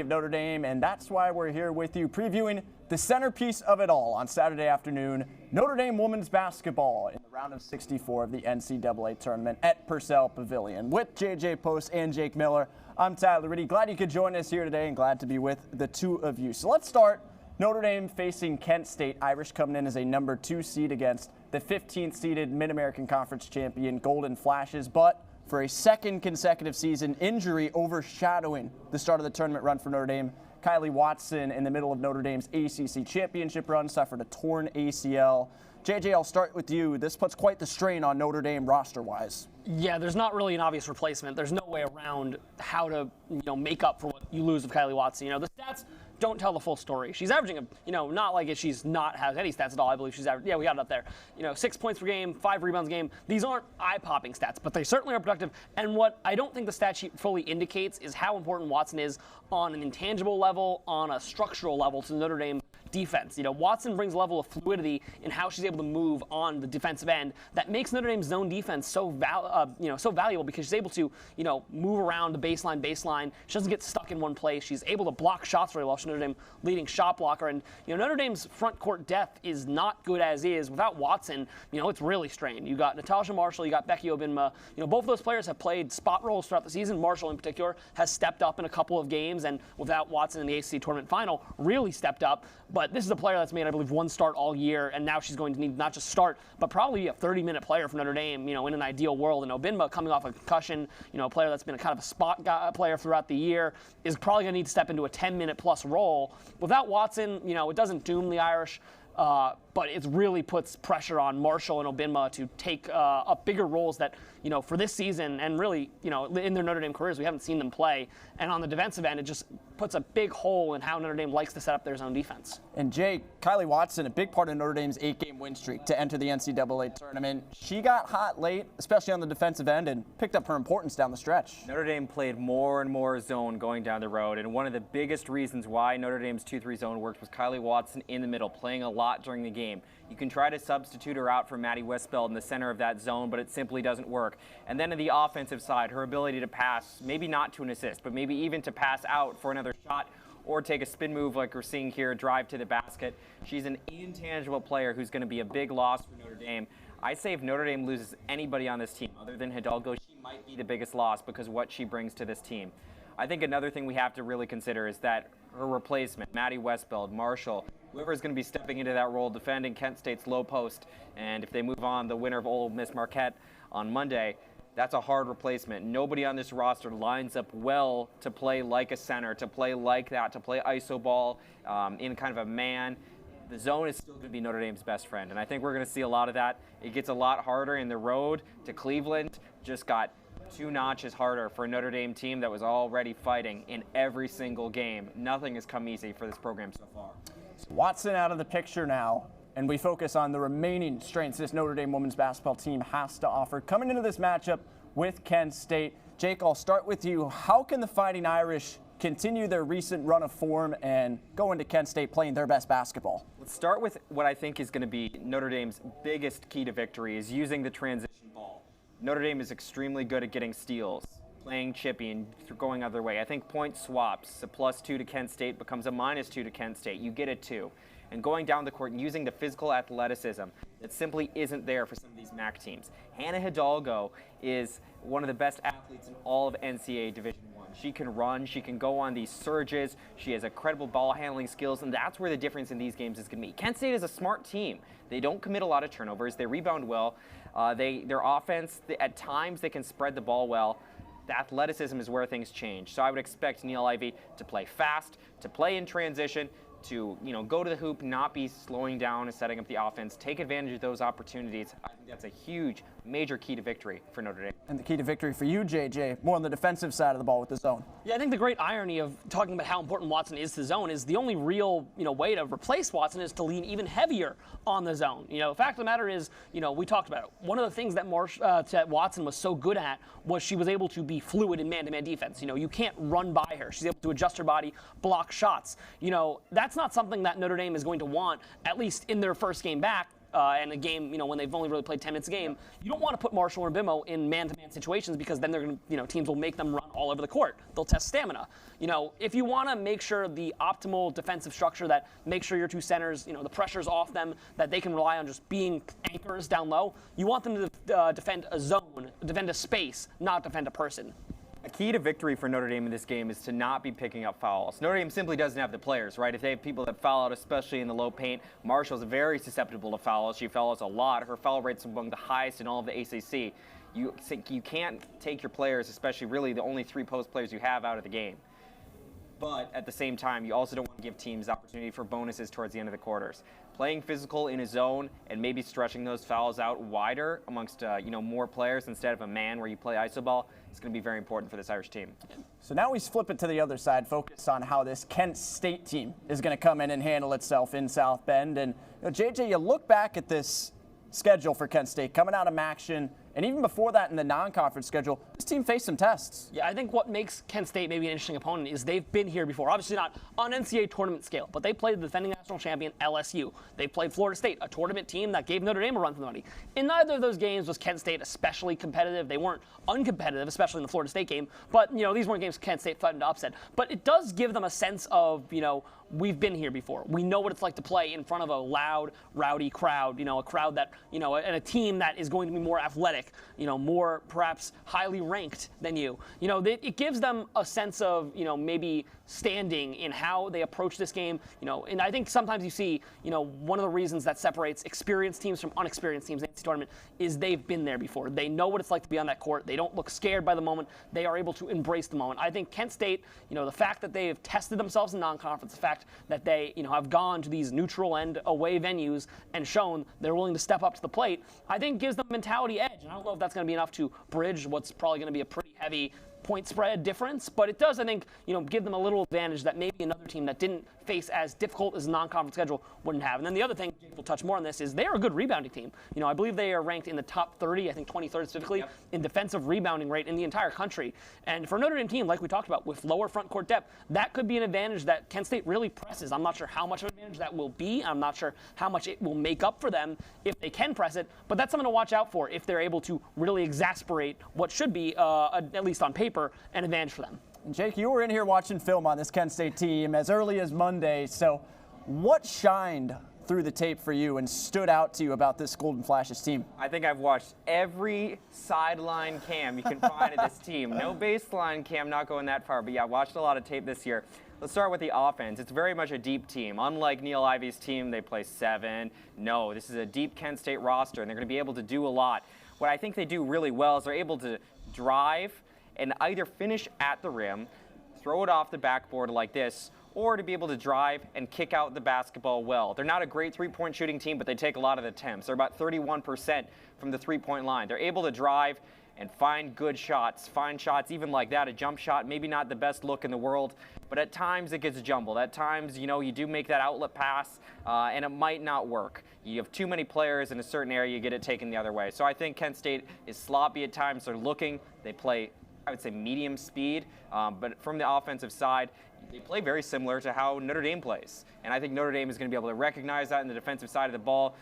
of Notre Dame, and that's why we're here with you previewing the centerpiece of it all on Saturday afternoon, Notre Dame women's basketball in the round of 64 of the NCAA tournament at Purcell Pavilion. With JJ Post and Jake Miller, I'm Tyler Reidy. Glad you could join us here today and glad to be with the two of you. So let's start. Notre Dame facing Kent State. Irish coming in as a number 2 seed against the 15th seeded Mid-American Conference champion Golden Flashes, but for a second consecutive season, injury overshadowing the start of the tournament run for Notre Dame. Kylie Watson, in the middle of Notre Dame's ACC championship run, suffered a torn ACL. JJ, I'll start with you. This puts quite the strain on Notre Dame roster-wise. Yeah, there's not really an obvious replacement. There's no way around how to, make up for what you lose of Kylie Watson. The stats don't tell the full story. She's averaging, not like if she's not has any stats at all. I believe she's averaging, we got it up there. 6 points per game, 5 rebounds a game. These aren't eye-popping stats, but they certainly are productive. And what I don't think the stat sheet fully indicates is how important Watson is on an intangible level, on a structural level to the Notre Dame defense. Watson brings a level of fluidity in how she's able to move on the defensive end that makes Notre Dame's zone defense so valuable because she's able to, move around the baseline. She doesn't get stuck in one place. She's able to block shots very well. She's Notre Dame leading shot blocker. And, Notre Dame's front court depth is not good as is. Without Watson, it's really strained. You got Natasha Marshall, you got Becky Obinma. Both of those players have played spot roles throughout the season. Marshall in particular has stepped up in a couple of games, and without Watson in the ACC tournament final, really stepped up. But this is a player that's made, I believe, 1 start all year, and now she's going to need not just start, but probably be a 30-minute player for Notre Dame, in an ideal world. And Obinma, coming off a concussion, a player that's been a kind of a spot player throughout the year, is probably going to need to step into a 10-minute plus role. Without Watson, it doesn't doom the Irish, but it really puts pressure on Marshall and Obinma to take up bigger roles that, for this season and really, in their Notre Dame careers, we haven't seen them play. And on the defensive end, it just puts a big hole in how Notre Dame likes to set up their zone defense. And Jake, Kylie Watson, a big part of Notre Dame's 8-game win streak to enter the NCAA tournament. She got hot late, especially on the defensive end, and picked up her importance down the stretch. Notre Dame played more and more zone going down the road, and one of the biggest reasons why Notre Dame's 2-3 zone worked was Kylie Watson in the middle, playing a lot during the game. You can try to substitute her out for Maddie Westbeld in the center of that zone, but it simply doesn't work. And then on the offensive side, her ability to pass, maybe not to an assist, but maybe even to pass out for another shot or take a spin move like we're seeing here, drive to the basket. She's an intangible player who's going to be a big loss for Notre Dame. I say if Notre Dame loses anybody on this team other than Hidalgo, she might be the biggest loss because of what she brings to this team. I think another thing we have to really consider is that her replacement, Maddie Westbeld, Marshall, whoever is going to be stepping into that role, defending Kent State's low post, and if they move on, the winner of Ole Miss Marquette on Monday, that's a hard replacement. Nobody on this roster lines up well to play like a center, to play like that, to play iso ball in kind of a man. The zone is still going to be Notre Dame's best friend, and I think we're going to see a lot of that. It gets a lot harder in the road to Cleveland. Just got 2 notches harder for a Notre Dame team that was already fighting in every single game. Nothing has come easy for this program so far. So Watson out of the picture now, and we focus on the remaining strengths this Notre Dame women's basketball team has to offer. Coming into this matchup with Kent State, Jake, I'll start with you. How can the Fighting Irish continue their recent run of form and go into Kent State playing their best basketball? Let's start with what I think is going to be Notre Dame's biggest key to victory is using the transition ball. Notre Dame is extremely good at getting steals, playing chippy and going other way. I think point swaps, a +2 to Kent State becomes a -2 to Kent State. You get a 2. And going down the court and using the physical athleticism that simply isn't there for some of these MAC teams. Hannah Hidalgo is one of the best athletes in all of NCAA Division I. She can run, she can go on these surges, she has incredible ball handling skills, and that's where the difference in these games is going to be. Kent State is a smart team. They don't commit a lot of turnovers, they rebound well, their offense, at times they can spread the ball well. The athleticism is where things change. So I would expect Niele Ivey to play fast, to play in transition, to go to the hoop, not be slowing down and setting up the offense, take advantage of those opportunities. I think that's a huge, major key to victory for Notre Dame. And the key to victory for you, JJ, more on the defensive side of the ball with the zone. Yeah, I think the great irony of talking about how important Watson is to the zone is the only real, way to replace Watson is to lean even heavier on the zone. The fact of the matter is, we talked about it. One of the things that Watson was so good at was she was able to be fluid in man-to-man defense. You can't run by her. She's able to adjust her body, block shots. That's not something that Notre Dame is going to want, at least in their first game back, and a game, when they've only really played 10 minutes a game, you don't want to put Marshall or Bimbo in man-to-man situations because then they're going to, teams will make them run all over the court. They'll test stamina. If you want to make sure the optimal defensive structure that makes sure your two centers, the pressure's off them, that they can rely on just being anchors down low, you want them to defend a zone, defend a space, not defend a person. A key to victory for Notre Dame in this game is to not be picking up fouls. Notre Dame simply doesn't have the players, right? If they have people that foul out, especially in the low paint, Marshall's very susceptible to fouls. She fouls a lot. Her foul rate's among the highest in all of the ACC. You can't take your players, especially really the only 3 post players you have, out of the game. But at the same time, you also don't want to give teams opportunity for bonuses towards the end of the quarters. Playing physical in a zone and maybe stretching those fouls out wider amongst more players instead of a man where you play iso ball is going to be very important for this Irish team. So now we flip it to the other side, focus on how this Kent State team is going to come in and handle itself in South Bend. And JJ, you look back at this schedule for Kent State coming out of Maction, and even before that in the non-conference schedule, this team faced some tests. Yeah, I think what makes Kent State maybe an interesting opponent is they've been here before. Obviously not on NCAA tournament scale, but they played the defending national champion LSU. They played Florida State, a tournament team that gave Notre Dame a run for the money. In neither of those games was Kent State especially competitive. They weren't uncompetitive, especially in the Florida State game. But, these weren't games Kent State threatened to upset. But it does give them a sense of, we've been here before. We know what it's like to play in front of a loud, rowdy crowd, a crowd that, and a team that is going to be more athletic, more perhaps highly ranked than you. It gives them a sense of, maybe standing in how they approach this game. And I think sometimes you see, one of the reasons that separates experienced teams from unexperienced teams in the NCAA tournament is they've been there before. They know what it's like to be on that court. They don't look scared by the moment. They are able to embrace the moment. I think Kent State, the fact that they have tested themselves in non-conference, the fact that they, have gone to these neutral and away venues and shown they're willing to step up to the plate, I think gives them a mentality edge. And I don't know if that's going to be enough to bridge what's probably going to be a pretty heavy point spread difference, but it does, I think, give them a little advantage that maybe another team that didn't face as difficult as a non-conference schedule wouldn't have. And then the other thing, we'll touch more on this, is they are a good rebounding team. I believe they are ranked in the top 30, I think 23rd specifically, in defensive rebounding rate in the entire country. And for a Notre Dame team, like we talked about, with lower front court depth, that could be an advantage that Kent State really presses. I'm not sure how much of an advantage that will be. I'm not sure how much it will make up for them if they can press it, but that's something to watch out for if they're able to really exasperate what should be, at least on paper, an advantage for them. And Jake, you were in here watching film on this Kent State team as early as Monday. So what shined through the tape for you and stood out to you about this Golden Flashes team? I think I've watched every sideline cam you can find of this team. No baseline cam, not going that far, but yeah, I watched a lot of tape this year. Let's start with the offense. It's very much a deep team. Unlike Neil Ivey's team, they play 7. No, this is a deep Kent State roster, and they're going to be able to do a lot. What I think they do really well is they're able to drive and either finish at the rim, throw it off the backboard like this, or to be able to drive and kick out the basketball well. They're not a great three-point shooting team, but they take a lot of attempts. They're about 31% from the three-point line. They're able to drive and find good shots, find shots even like that, a jump shot, maybe not the best look in the world, but at times it gets jumbled. At times, you do make that outlet pass, and it might not work. You have too many players in a certain area, you get it taken the other way. So I think Kent State is sloppy at times. They're looking, they play, I would say, medium speed, but from the offensive side, they play very similar to how Notre Dame plays. And I think Notre Dame is going to be able to recognize that in the defensive side of the ball.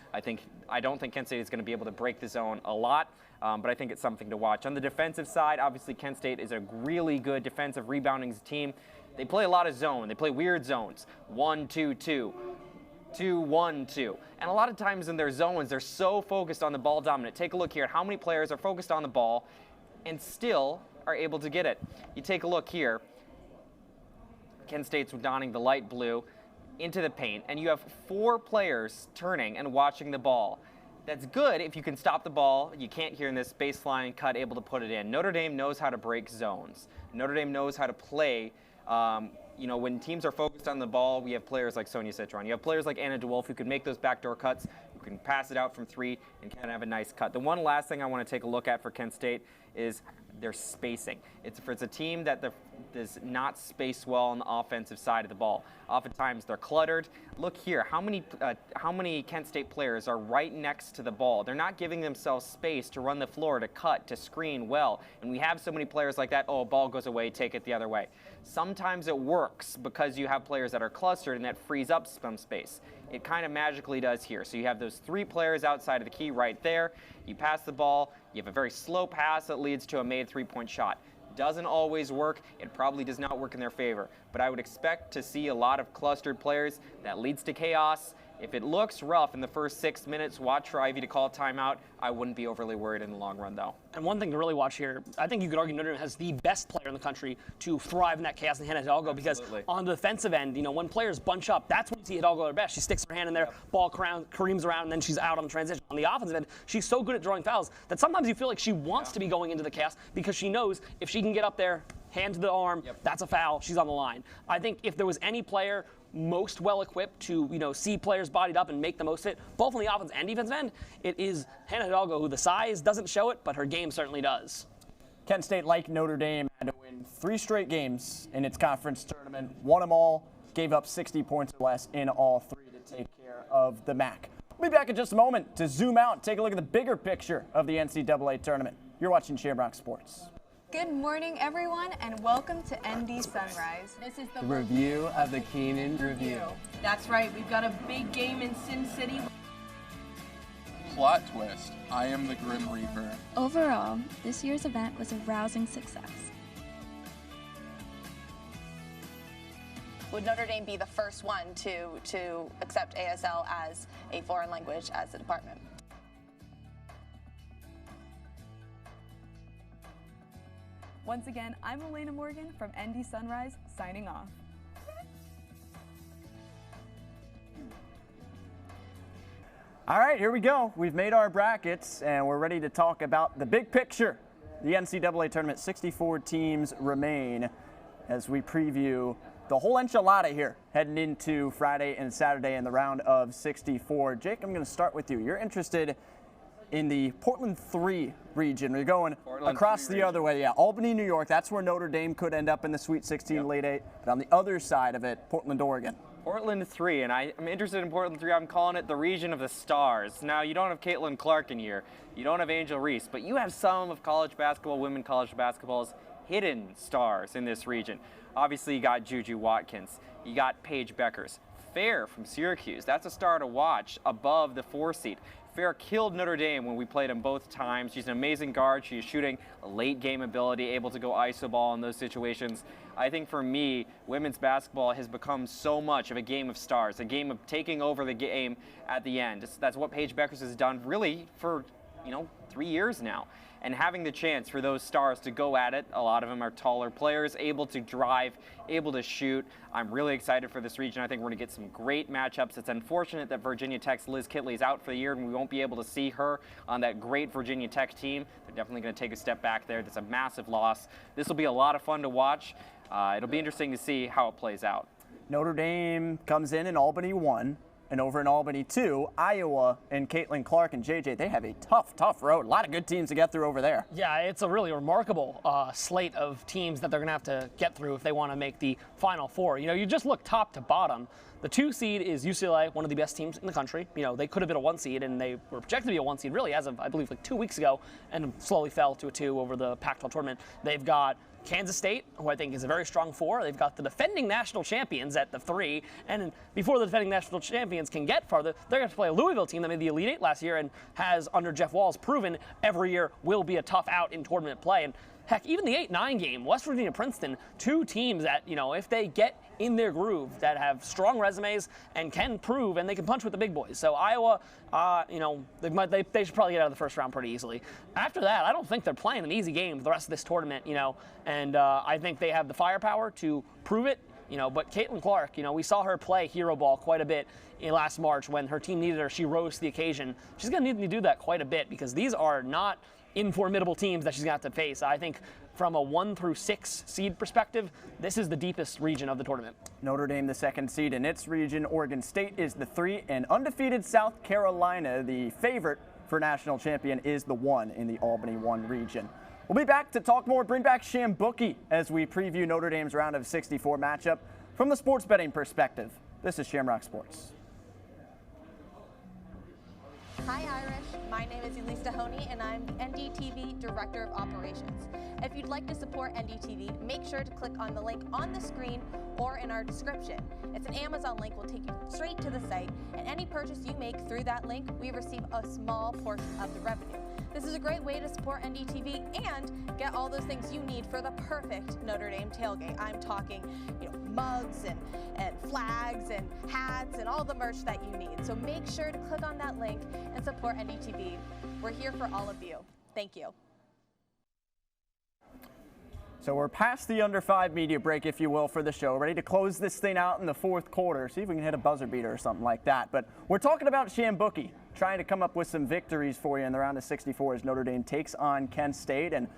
I don't think Kent State is going to be able to break the zone a lot, but I think it's something to watch. On the defensive side, obviously Kent State is a really good defensive rebounding team. They play a lot of zone. They play weird zones, 1-2-2. 2-1-2. And a lot of times in their zones, they're so focused on the ball dominant. Take a look here at how many players are focused on the ball and still are able to get it. You take a look here. Kent State's donning the light blue into the paint, and you have 4 players turning and watching the ball. That's good if you can stop the ball. You can't hear in this baseline cut, able to put it in. Notre Dame knows how to break zones. Notre Dame knows how to play. When teams are focused on the ball, we have players like Sonia Citron. You have players like Anna DeWolf who can make those backdoor cuts, who can pass it out from 3 and kind of have a nice cut. The one last thing I want to take a look at for Kent State is their spacing. It's a team that does not space well on the offensive side of the ball. Oftentimes they're cluttered. Look here, how many Kent State players are right next to the ball? They're not giving themselves space to run the floor, to cut, to screen well. And we have so many players like that, oh, a ball goes away, take it the other way. Sometimes it works because you have players that are clustered and that frees up some space. It kind of magically does here. So you have those 3 players outside of the key right there. You pass the ball, you have a very slow pass that leads to a made 3-point shot. Doesn't always work. It probably does not work in their favor. But I would expect to see a lot of clustered players. That leads to chaos. If it looks rough in the first 6 minutes, watch for Reidy to call a timeout. I wouldn't be overly worried in the long run, though. And one thing to really watch here, I think you could argue Notre Dame has the best player in the country to thrive in that chaos in Hannah Hidalgo, because on the defensive end, when players bunch up, that's when you see Hidalgo at her best. She sticks her hand in there, ball careens around, and then she's out on the transition. On the offensive end, she's so good at drawing fouls that sometimes you feel like she wants to be going into the chaos because she knows if she can get up there, hand to the arm, that's a foul, she's on the line. I think if there was any player most well equipped to see players bodied up and make the most of it, both on the offense and defensive end, it is Hannah Hidalgo, who the size doesn't show it, but her game certainly does. Kent State, like Notre Dame, had to win 3 straight games in its conference tournament, won them all, gave up 60 points or less in all 3 to take care of the MAC. We'll be back in just a moment to zoom out and take a look at the bigger picture of the NCAA tournament. You're watching Shamrock Sports. Good morning, everyone, and welcome to ND Sunrise. This is the review of the Keenan Review. That's right, we've got a big game in Sin City. Plot twist, I am the Grim Reaper. Overall, this year's event was a rousing success. Would Notre Dame be the first one to accept ASL as a foreign language as a department? Once again, I'm Elena Morgan from ND Sunrise, signing off. All right, here we go. We've made our brackets, and we're ready to talk about the big picture. The NCAA tournament, 64 teams remain as we preview the whole enchilada here heading into Friday and Saturday in the round of 64. Jake, I'm going to start with you. You're interested in the Portland 3 region. We're going across the other way. Yeah, Albany, New York. That's where Notre Dame could end up in the Sweet 16, Elite 8. But on the other side of it, Portland, Oregon. Portland 3, and I'm interested in Portland 3. I'm calling it the region of the stars. Now, you don't have Caitlin Clark in here. You don't have Angel Reese, but you have some of college basketball, women college basketball's hidden stars in this region. Obviously, you got Juju Watkins. You got Paige Beckers. Fair from Syracuse. That's a star to watch above the 4 seed. Fair killed Notre Dame when we played him both times. She's an amazing guard. She's shooting a late game ability, able to go iso ball in those situations. I think for me, women's basketball has become so much of a game of stars, a game of taking over the game at the end. That's what Paige Beckers has done really for 3 years now. And having the chance for those stars to go at it, a lot of them are taller players, able to drive, able to shoot. I'm really excited for this region. I think we're going to get some great matchups. It's unfortunate that Virginia Tech's Liz Kitley is out for the year and we won't be able to see her on that great Virginia Tech team. They're definitely going to take a step back there. That's a massive loss. This will be a lot of fun to watch. It'll be interesting to see how it plays out. Notre Dame comes in Albany 1. And over in Albany 2, Iowa and Caitlin Clark and JJ, they have a tough road. A lot of good teams to get through over there. Yeah, it's a really remarkable slate of teams that they're going to have to get through if they want to make the Final Four. You just look top to bottom. The 2 seed is UCLA, one of the best teams in the country. They could have been a 1 seed, and they were projected to be a 1 seed really as of, I believe, like 2 weeks ago, and slowly fell to a 2 over the Pac-12 tournament. They've got Kansas State, who I think is a very strong 4. They've got the defending national champions at the 3. And before the defending national champions can get farther, they're going to play a Louisville team that made the Elite 8 last year and has, under Jeff Walz, proven every year will be a tough out in tournament play. And heck, even the 8-9 game, West Virginia, Princeton, 2 teams that, if they get in their groove, that have strong resumes and can prove, and they can punch with the big boys. So Iowa, they should probably get out of the first round pretty easily. After that, I don't think they're playing an easy game for the rest of this tournament, and I think they have the firepower to prove it. But Caitlin Clark, we saw her play hero ball quite a bit in last March when her team needed her. She rose to the occasion. She's going to need to do that quite a bit because these are not informidable teams that she's going to have to face. I think from a 1 through 6 seed perspective, this is the deepest region of the tournament. Notre Dame, the 2nd seed in its region. Oregon State is the 3, and undefeated South Carolina, the favorite for national champion, is the 1 in the Albany 1 region. We'll be back to talk more, bring back Shambuki as we preview Notre Dame's round of 64 matchup from the sports betting perspective. This is Shamrock Sports. Hi Irish, my name is Elise Dahoney and I'm the Ndtv Director of Operations. If you'd like to support Ndtv, make sure to click on the link on the screen or in our description. It's an Amazon link, will take you straight to the site, and any purchase you make through that link, we receive a small portion of the revenue. This is a great way to support Ndtv and get all those things you need for the perfect Notre Dame tailgate. I'm talking, mugs and flags and hats and all the merch that you need. So make sure to click on that link and support Ndtv. We're here for all of you. Thank you. So we're past the under 5 media break, if you will, for the show. Ready to close this thing out in the fourth quarter. See if we can hit a buzzer beater or something like that. But we're talking about Shambuki, trying to come up with some victories for you in the round of 64 as Notre Dame takes on Kent State. And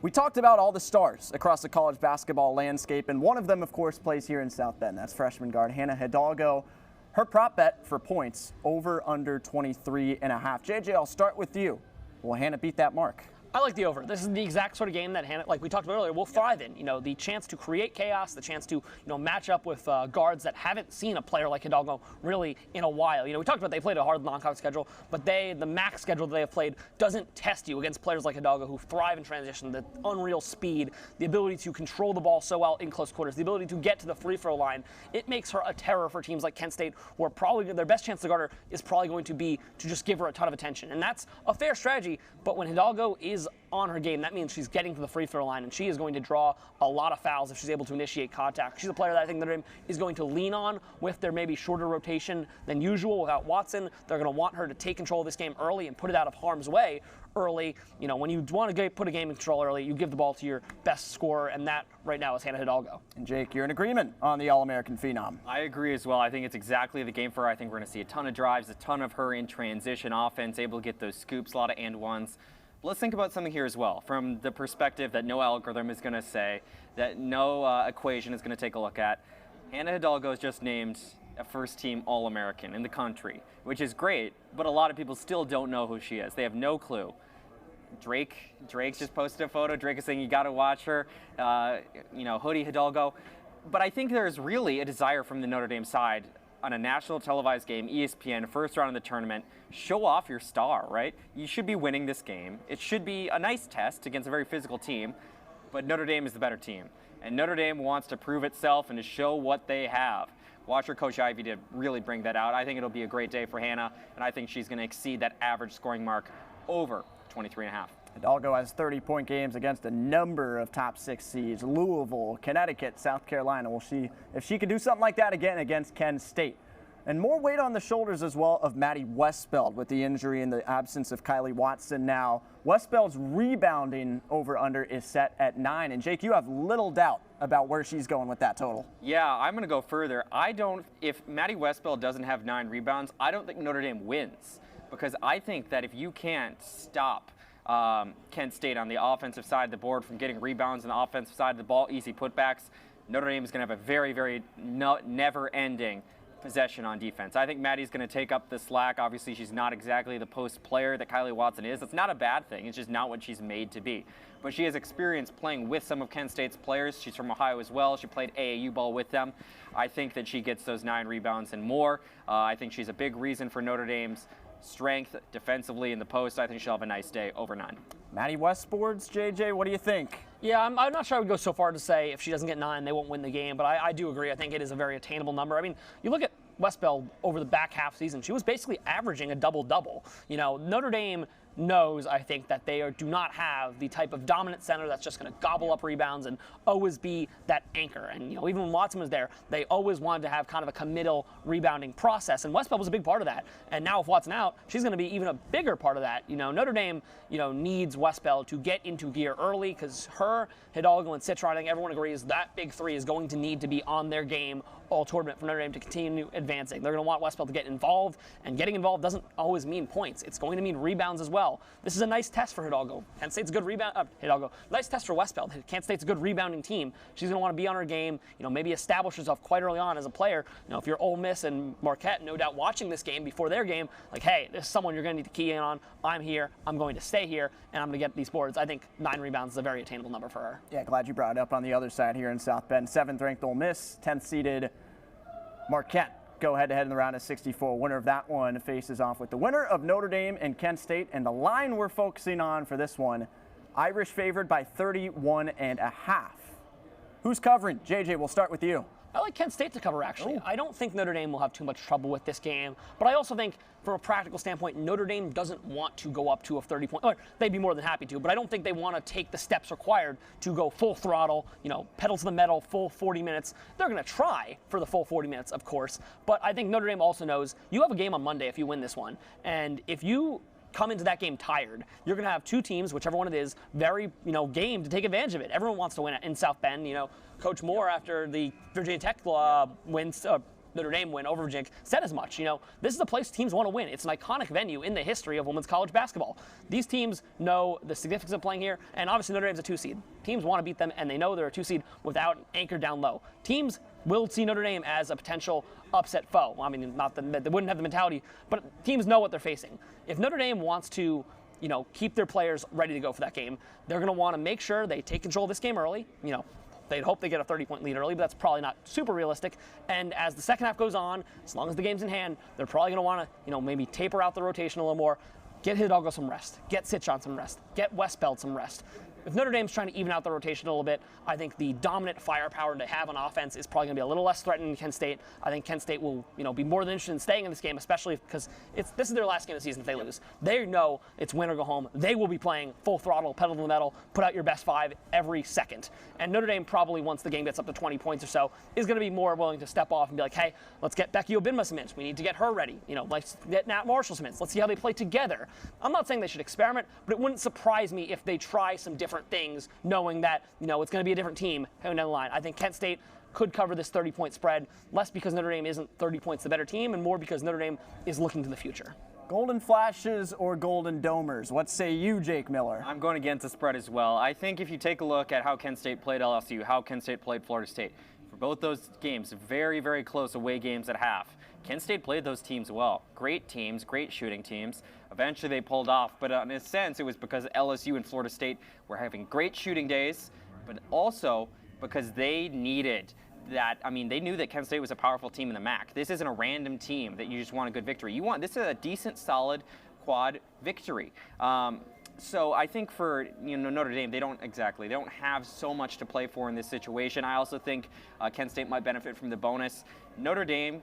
we talked about all the stars across the college basketball landscape, and one of them, of course, plays here in South Bend. That's freshman guard Hannah Hidalgo. Her prop bet for points, over under 23.5. JJ, I'll start with you. Will Hannah beat that mark? I like the over. This is the exact sort of game that Hannah, like we talked about earlier, will thrive in. The chance to create chaos, the chance to match up with guards that haven't seen a player like Hidalgo really in a while. We talked about they played a hard non-conference schedule, but the MAC schedule that they have played doesn't test you against players like Hidalgo who thrive in transition, the unreal speed, the ability to control the ball so well in close quarters, the ability to get to the free throw line. It makes her a terror for teams like Kent State, where probably their best chance to guard her is probably going to be to just give her a ton of attention. And that's a fair strategy, but when Hidalgo is on her game, that means she's getting to the free throw line, and she is going to draw a lot of fouls if she's able to initiate contact. She's a player that I think Notre Dame is going to lean on with their maybe shorter rotation than usual without Watson. They're going to want her to take control of this game early and put it out of harm's way early. When you want to put a game in control early, you give the ball to your best scorer, and that right now is Hannah Hidalgo. And Jake, you're in agreement on the All-American phenom. I agree as well. I think it's exactly the game for her. I think we're going to see a ton of drives, a ton of her in transition offense, able to get those scoops, a lot of and ones. Let's think about something here as well, from the perspective that no algorithm is going to say, that no equation is going to take a look at. Hannah Hidalgo is just named a first-team All-American in the country, which is great, but a lot of people still don't know who she is. They have no clue. Drake just posted a photo. Drake is saying you got to watch her, Hoodie Hidalgo. But I think there's really a desire from the Notre Dame side on a national televised game, ESPN, first round of the tournament, show off your star, right? You should be winning this game. It should be a nice test against a very physical team, but Notre Dame is the better team. And Notre Dame wants to prove itself and to show what they have. Watch her Coach Ivey to really bring that out. I think it'll be a great day for Hannah, and I think she's going to exceed that average scoring mark over 23.5. Hidalgo has 30-point games against a number of top 6 seeds, Louisville, Connecticut, South Carolina. We'll see if she can do something like that again against Kent State. And more weight on the shoulders as well of Maddie Westbeld with the injury and the absence of Kylie Watson now. Westbeld's rebounding over-under is set at 9. And Jake, you have little doubt about where she's going with that total. Yeah, I'm going to go further. If Maddie Westbeld doesn't have 9 rebounds, I don't think Notre Dame wins. Because I think that if you can't stop Kent State on the offensive side of the board from getting rebounds on the offensive side of the ball, easy putbacks, Notre Dame is going to have a very, very never-ending possession on defense. I think Maddie's going to take up the slack. Obviously, she's not exactly the post player that Kylie Watson is. That's not a bad thing. It's just not what she's made to be. But she has experience playing with some of Kent State's players. She's from Ohio as well. She played AAU ball with them. I think that she gets those 9 rebounds and more. I think she's a big reason for Notre Dame's strength defensively in the post. I think she'll have a nice day, over 9. Maddie Westboards, JJ, what do you think? Yeah, I'm not sure I would go so far to say if she doesn't get 9, they won't win the game, but I do agree. I think it is a very attainable number. I mean, you look at Westbeld over the back half season, she was basically averaging a double-double. Notre Dame knows, I think, that they do not have the type of dominant center that's just going to gobble up rebounds and always be that anchor. And, even when Watson was there, they always wanted to have kind of a committal rebounding process. And Westbeld was a big part of that. And now with Watson out, she's going to be even a bigger part of that. Notre Dame, needs Westbeld to get into gear early because her, Hidalgo, and Citron, I think everyone agrees that big 3 is going to need to be on their game all tournament for Notre Dame to continue advancing. They're going to want Westbeld to get involved, and getting involved doesn't always mean points. It's going to mean rebounds as well. well. This is a nice test for Hidalgo. Kent State's a good rebound. Hidalgo, nice test for Westbeld. Kent State's a good rebounding team. She's going to want to be on her game. Maybe establish herself quite early on as a player. If you're Ole Miss and Marquette, no doubt watching this game before their game, like, hey, this is someone you're going to need to key in on. I'm here. I'm going to stay here, and I'm going to get these boards. I think 9 rebounds is a very attainable number for her. Yeah, glad you brought it up on the other side here in South Bend. 7th-ranked Ole Miss, 10th-seeded Marquette go head-to-head in the round of 64. Winner of that one faces off with the winner of Notre Dame and Kent State. And the line we're focusing on for this one, Irish favored by 31.5. Who's covering? JJ, we'll start with you. I like Kent State to cover, actually. I don't think Notre Dame will have too much trouble with this game, but I also think from a practical standpoint, Notre Dame doesn't want to go up to a 30-point, or they'd be more than happy to, but I don't think they want to take the steps required to go full throttle, pedal to the metal, full 40 minutes. They're going to try for the full 40 minutes, of course, but I think Notre Dame also knows you have a game on Monday if you win this one, and if you come into that game tired, you're going to have two teams, whichever one it is, very, game to take advantage of it. Everyone wants to win in South Bend. Coach Moore, after the Virginia Tech Notre Dame win over Virginia, said as much. This is a place teams want to win. It's an iconic venue in the history of women's college basketball. These teams know the significance of playing here, and obviously Notre Dame's a 2-seed. Teams want to beat them, and they know they're a 2-seed without an anchor down low. Teams will see Notre Dame as a potential upset foe. Well, I mean, not that they wouldn't have the mentality, but teams know what they're facing. If Notre Dame wants to, keep their players ready to go for that game, they're going to want to make sure they take control of this game early. They'd hope they get a 30-point lead early, but that's probably not super realistic. And as the second half goes on, as long as the game's in hand, they're probably going to want to, maybe taper out the rotation a little more, get Hidalgo some rest, get Sitchon some rest, get Westbeld some rest. If Notre Dame's trying to even out the rotation a little bit, I think the dominant firepower to have on offense is probably going to be a little less threatening than Kent State. I think Kent State will, be more than interested in staying in this game, especially because this is their last game of the season if they lose. They know it's win or go home. They will be playing full throttle, pedal to the metal, put out your best 5 every second. And Notre Dame probably, once the game gets up to 20 points or so, is going to be more willing to step off and be like, hey, let's get Becky Obinma some minutes. We need to get her ready. Let's get Nat Marshall some minutes. Let's see how they play together. I'm not saying they should experiment, but it wouldn't surprise me if they try some different things, knowing that, it's going to be a different team coming down the line. I think Kent State could cover this 30-point spread, less because Notre Dame isn't 30 points the better team, and more because Notre Dame is looking to the future. Golden Flashes or Golden Domers? What say you, Jake Miller? I'm going against the spread as well. I think if you take a look at how Kent State played LSU, how Kent State played Florida State, for both those games, very, very close away games at half. Kent State played those teams well. Great teams, great shooting teams. Eventually they pulled off, but in a sense it was because LSU and Florida State were having great shooting days, but also because they needed that. I mean, they knew that Kent State was a powerful team in the MAC. This isn't a random team that you just want a good victory. This is a decent, solid quad victory. So I think for Notre Dame, they don't have so much to play for in this situation. I also think Kent State might benefit from the bonus. Notre Dame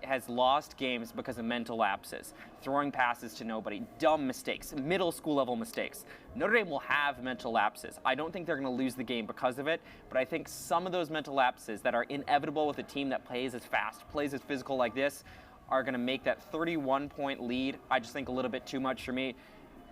has lost games because of mental lapses, throwing passes to nobody, dumb mistakes, middle school level mistakes. Notre Dame will have mental lapses. I don't think they're going to lose the game because of it, but I think some of those mental lapses that are inevitable with a team that plays as fast, plays as physical like this, are going to make that 31-point lead, I just think, a little bit too much for me.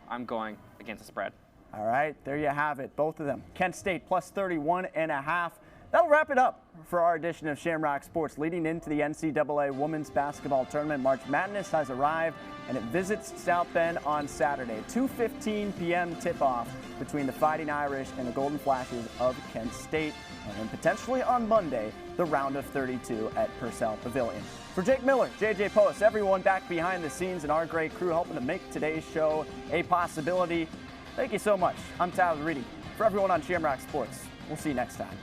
I'm going against the spread. All right, there you have it, both of them. Kent State plus 31.5. That'll wrap it up for our edition of Shamrock Sports. Leading into the NCAA Women's Basketball Tournament, March Madness has arrived, and it visits South Bend on Saturday. 2:15 p.m. tip-off between the Fighting Irish and the Golden Flashes of Kent State. And then potentially on Monday, the round of 32 at Purcell Pavilion. For Jake Miller, JJ Post, everyone back behind the scenes and our great crew helping to make today's show a possibility, thank you so much. I'm Tyler Reidy. For everyone on Shamrock Sports, we'll see you next time.